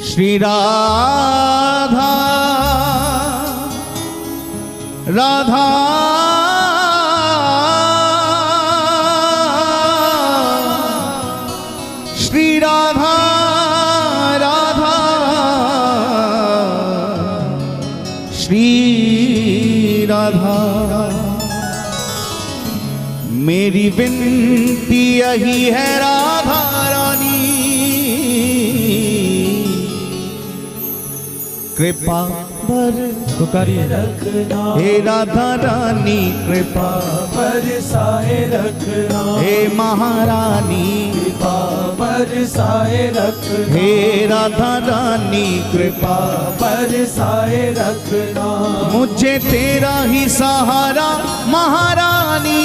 श्री राधा राधा श्री राधा राधा श्री राधा। मेरी विनती यही है राधा रानी, कृपा पुकारिए रखना हे राधा रानी, कृपा बरसाए रखना हे महारानी, कृपा बरसाए रखना हे राधा रानी, कृपा बरसाए रखना। मुझे तेरा ही सहारा महारानी,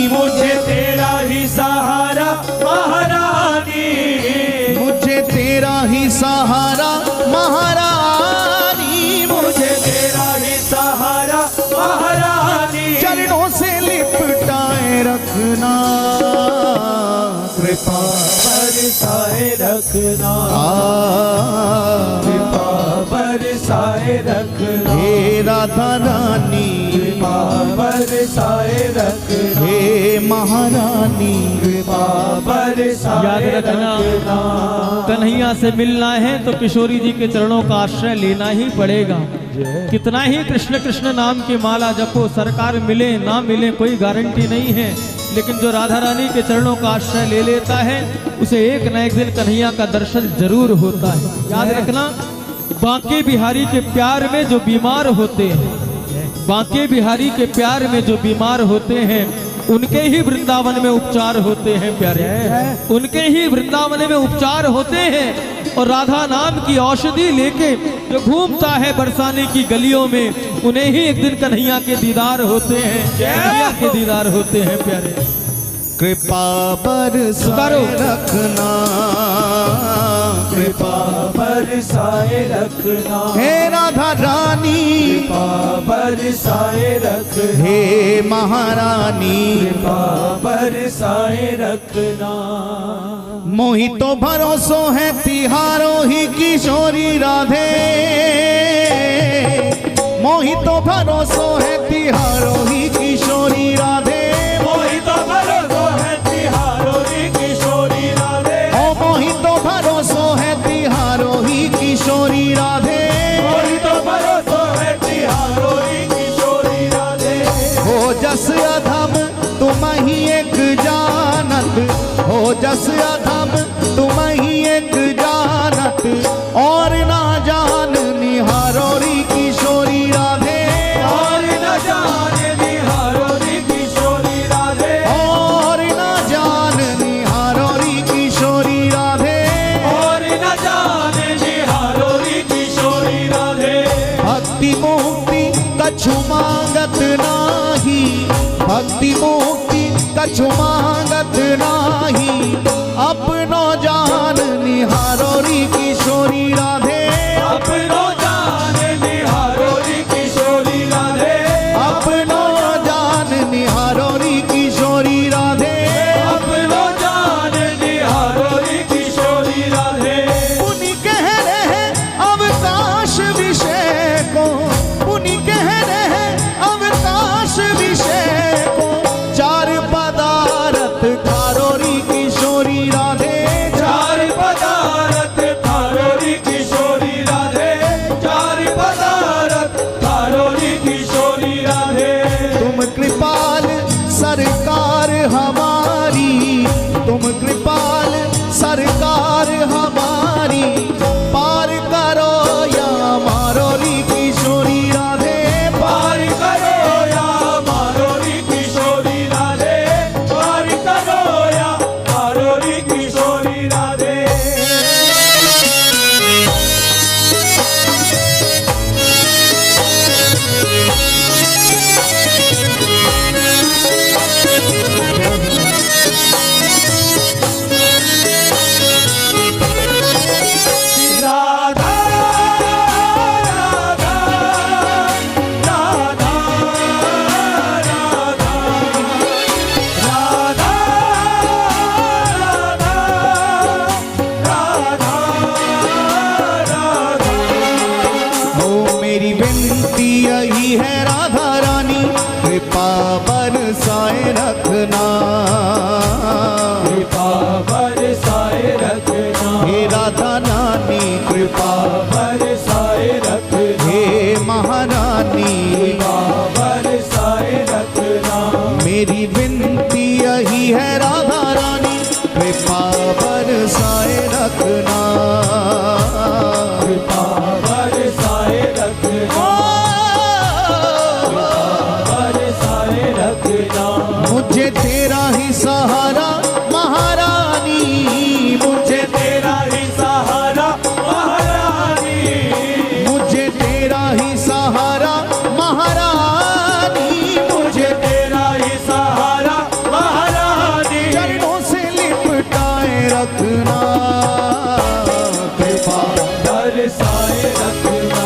मुझे तेरा ही सहारा महारानी, मुझे तेरा ही सहारा महारानी, मुझे तेरा ही सहारा महारानी। चरणों से लिपटाए रखना, कृपा बरसाए रखना कृपा बरसाए रखना हे राधा रानी, कृपा बरसाए रखना हे महारानी, कृपा बरसाए याद रखना, कन्हैया से मिलना है तो किशोरी जी के चरणों का आश्रय लेना ही पड़ेगा। कितना ही कृष्ण कृष्ण नाम की माला जपो, सरकार मिले ना मिले कोई गारंटी नहीं है, लेकिन जो राधा रानी के चरणों का आश्रय ले लेता है उसे एक न एक दिन कन्हैया का दर्शन जरूर होता है। याद रखना, बांके बिहारी के प्यार में जो बीमार होते हैं, बांके बिहारी के प्यार में जो बीमार होते हैं उनके ही वृंदावन में उपचार होते हैं प्यारे, उनके ही वृंदावन में उपचार होते हैं। और राधा नाम की औषधि लेके जो घूमता है बरसाने की गलियों में, उन्हें ही एक दिन कन्हैया के दीदार होते हैं, कन्हैया के दीदार होते हैं प्यारे। कृपा बरसाए रखना, कृपा बरसाए रखना हे राधा रानी, कृपा बरसाए रखना हे महारानी, कृपा बरसाए रखना। मोहि तो भरोसो है तिहारों ही किशोरी राधे, मोहि तो भरोसो है तिहारों ही किशोरी राधे, मोहि तो भरोसो है तिहारों ही किशोरी राधे, ओ मोहि तो भरोसो है तिहारों ही किशोरी राधे, मोहि तो भरोसो है तिहारों ही किशोरी राधे। हो जस अधम तुम ही एक जानत, हो जस अधम तुम ही एक जानत, और ना जान निहारोरी किशोरी राधे, और न जाने निहारोरी किशोरी राधे, और ना जान निहारोरी किशोरी राधे, और न जाने निहारोरी किशोरी राधे। भक्ति मुक्ति कछु मांगत नाही, भक्ति मुक्ति कछु मांगत नाही, अपनो जान निहारोरी किशोरी राधे, अपनो जाने निहारोरी किशोरी राधे, अपनो जान निहारोरी किशोरी राधे, अपनो जाने निहारोरी किशोरी राधे। पुनि कह रहे अवकाश विषय को, पुनि कह रहे अवकाश विषय को, चार पदार्थ खारोरी किशोरी राधे, चार पदार्थ कृपा बरसाए रखना, कृपा बरसाए रखना, हे राधा नानी कृपा, बरसाए रखना, हे महारानी कृपा बरसाए रखना, मेरी विनती यही है राधा रानी, कृपा बरसाए रखना, कृपा बरसाए रखना, बरसाए रखना, मुझे तेरा ही सहारा महारानी, मुझे तेरा ही सहारा महारानी, मुझे तेरा ही सहारा महारानी, मुझे तेरा ही सहारा महारानी, चरणों से लिपटाए रखना, कृपा बरसाए रखना,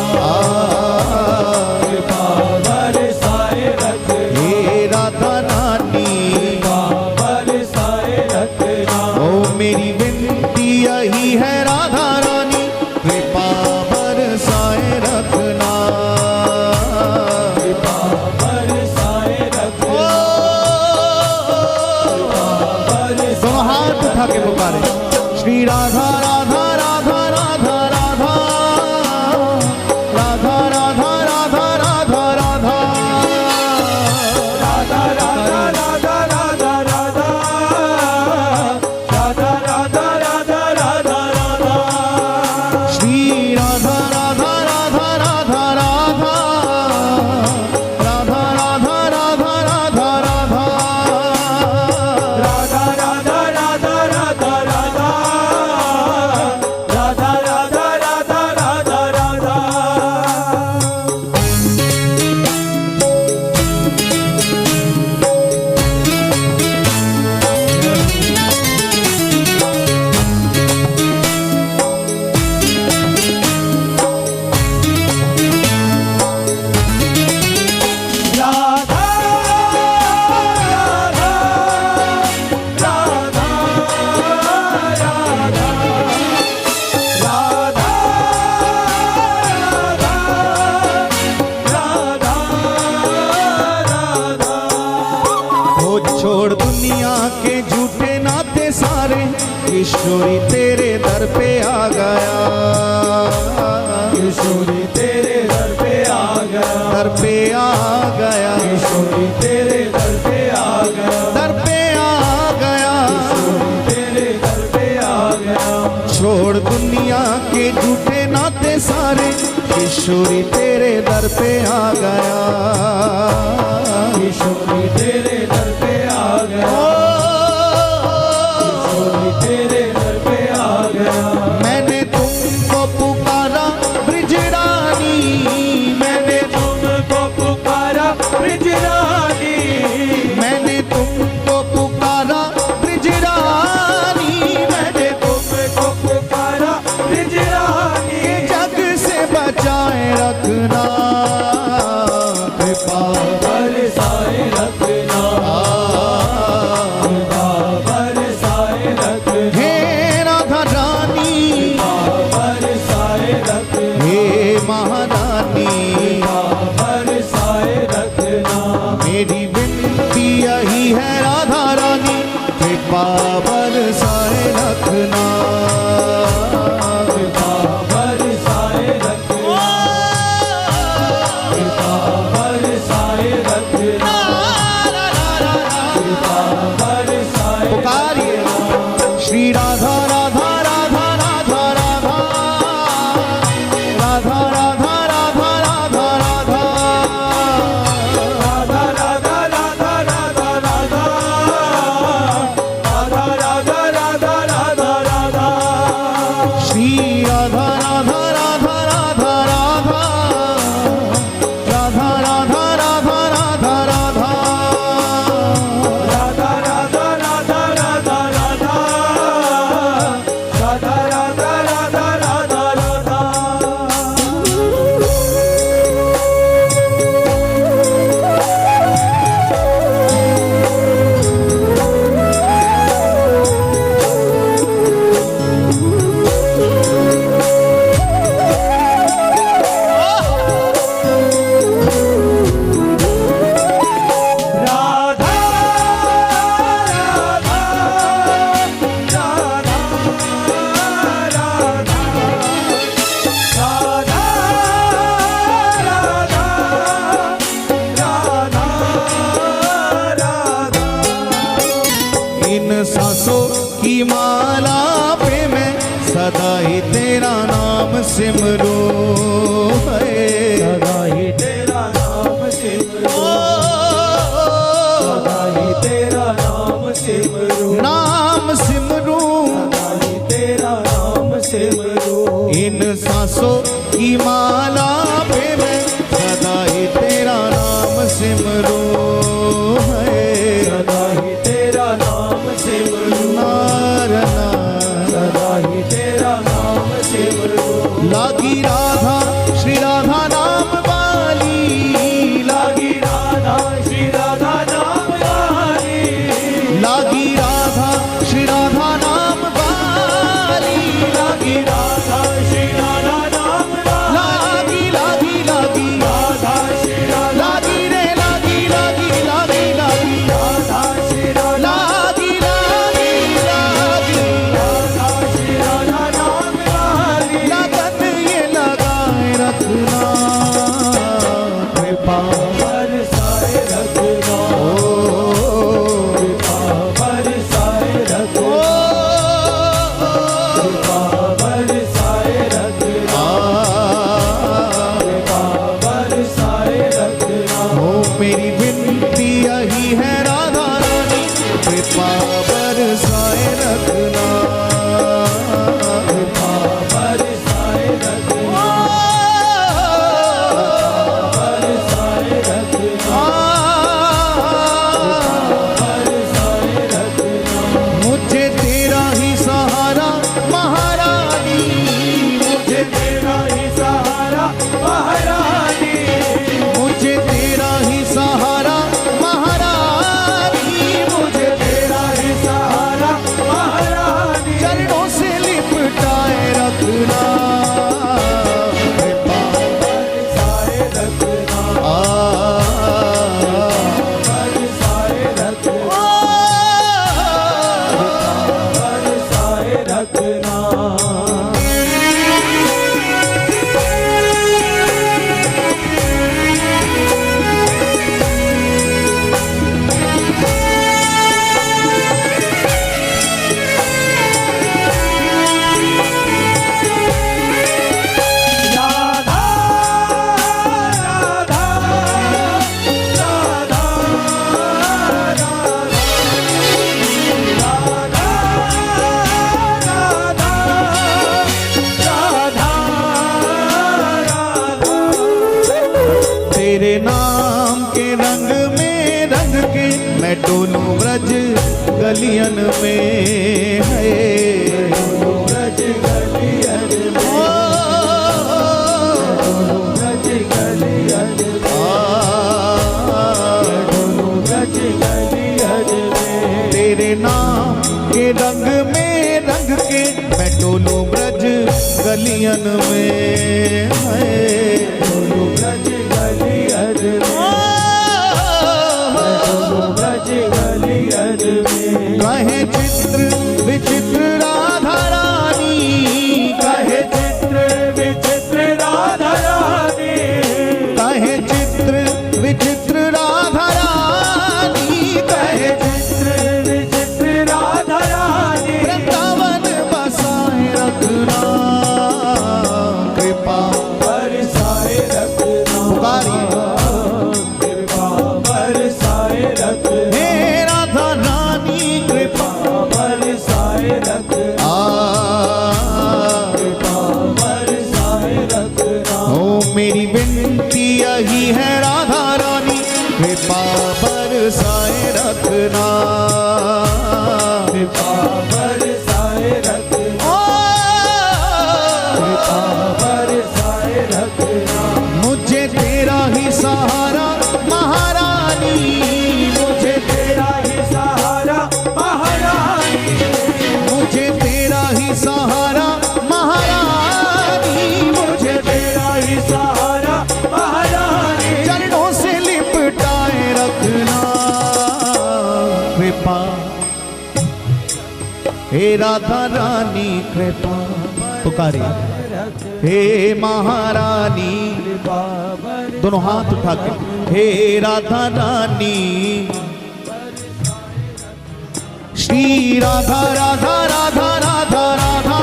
कृपा बरसाए रखना, हे राधा नानी कृपा बरसाए रखना, ओ मेरी विनती यही है राधा रानी, कृपा बरसाए रखना, कृपा बरसाए रखना, दोनों हाथ उठा के पुकारे श्री राधा राधा राधा राधा राधा राधा राधा राधा राधा राधा राधा राधा राधा राधा राधा, राधा राधा राधा राधा राधा, श्री राधा राधा राधा राधा राधा राधा राधा राधा राधा राधा राधा राधा राधा राधा राधा, राधा राधा राधा राधा राधा। राधा राधा राधा राधा, राधा राधा राधा, वो छोड़ दुनिया के झूठे नाते सारे, किशोरी तेरे दर पे आ गया, किशोरी तेरे दर पे आ गया, दर पे आ गया, किशोरी तेरे दर पे आ गया, दर पे आ गया, तेरे दर पे आ गया, छोड़ दुनिया के झूठे नाते सारे, किशोरी तेरे दर पे आ गया, किशोरी तेरे दर पे आ गया, किशोरी तेरे दर पे आ गया, मैंने तुमको पुकारा ब्रिजरानी, मैंने तुमको पुकारा ब्रिजरानी, मैंने तुमको पुकारा ब्रिजरानी, मैंने तुमको पुकारा ब्रिजरानी, जग से बचाए रखना, कृपा बरसाए रखना, सदा ही तेरा नाम सिमरो है। सदा ही तेरा नाम सिमरो, सदा ही तेरा नाम सिमरो, नाम सिमरो सदा ही तेरा नाम सिमरो। इन सांसों की माला पे मैं सदा ही तेरा नाम सिमरो है। सदा ही तेरा नाम सिमरो, नारना सदा ही तेरा नाम सिमरो। लागी राधा श्री राधा नाम वाली, लागी राधा श्री राधा नाम वाली, लागी राधा श्री राधा नाम वाली, लागी राधा श्री राधा नाम वाली, लागी लागी लागी राधा श्री राधा, लागी रे लागी लागी लागी लागी राधा श्री राधा, लागी लागी लागी राधा श्री राधा नाम वाली। लगन ये लगाए रखना कृपा बरसाए रखना, कृपा बरसाए रखना, कृपा बरसाए रखना, कृपा बरसाए रखना। हो मेरी विनती यही है राधा रानी कृपा बरसाए रखना। कृपा बरसाए रखना, बरसाए रखना, बरसाए रखना। मुझे तेरा ही सहारा महारानी, मुझे तेरा ही सहारा महारानी, मुझे तेरा ही सहारा महारानी, मुझे तेरा ही सहारा महारानी। चरणों से लिपटाए रखना कृपा बरसाए रखना, बरसाए रखना, बरसाए रखना। राधा राधा राधा राधा, राधा राधा राधा राधा। तेरे नाम के रंग में रंग के मैं डोलूं ब्रज गलियन में है। ब्रज गलियन में, ब्रज गलियन में, ब्रज गलियन में। तेरे नाम के रंग में रंग के मैं डोलूं ब्रज गलियन में है। ब्रज गलियन में, ब्रज गलियन में। कहे चित्र विचित्र राधा रानी, कहे चित्र विचित्र राधा रानी, कहे चित्र विचित्र राधा रानी, कहे चित्र विचित्र राधा रानी। वृंदावन बसाए रखना कृपा बरसाए रखना, पुकारिए कृपा बरसाए रखना, हे राधा रानी कृपा बरसाए रखना, कृपा बरसाए रखना। हो मेरी विनती यही है राधा रानी कृपा बरसाए रखना। कृपा बरसाए रखना, कृपा बरसाए रखना। मुझे तेरा ही सहारा महारानी, मुझे तेरा ही सहारा महारानी, मुझे तेरा ही सहारा महारानी, मुझे तेरा ही सहारा महारानी। चरणों से लिपटाए रखना कृपा। हे राधा रानी कृपा पुकारिए, हे महारानी दोनों हाथ उठा के, हे राधा रानी श्री राधा राधा राधा राधा राधा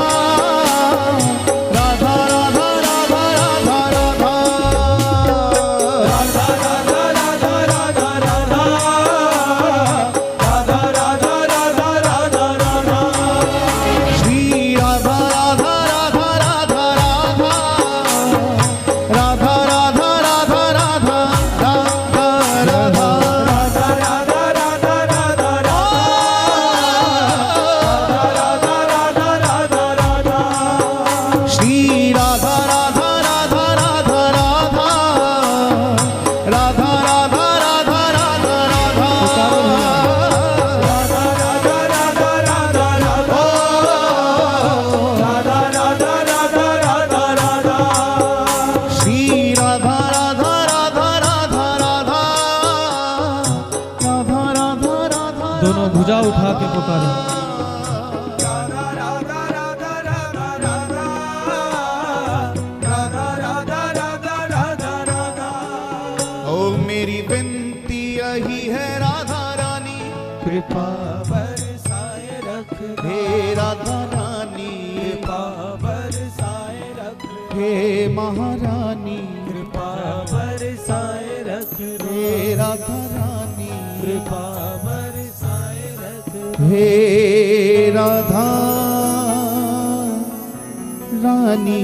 भुजा उठा के पुकारो। राधा राधा राधा राधा राधा राधा राधा राधा राधा राधा। ओ मेरी विनती यही है राधा रानी, कृपा बरसाए रख हे राधा रानी, कृपा बरसाए रख हे महारानी, कृपा बरसाए रख हे राधा रानी, कृपा बरसाए रख हे राधा रानी,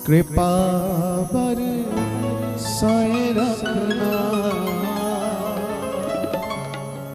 कृपा बर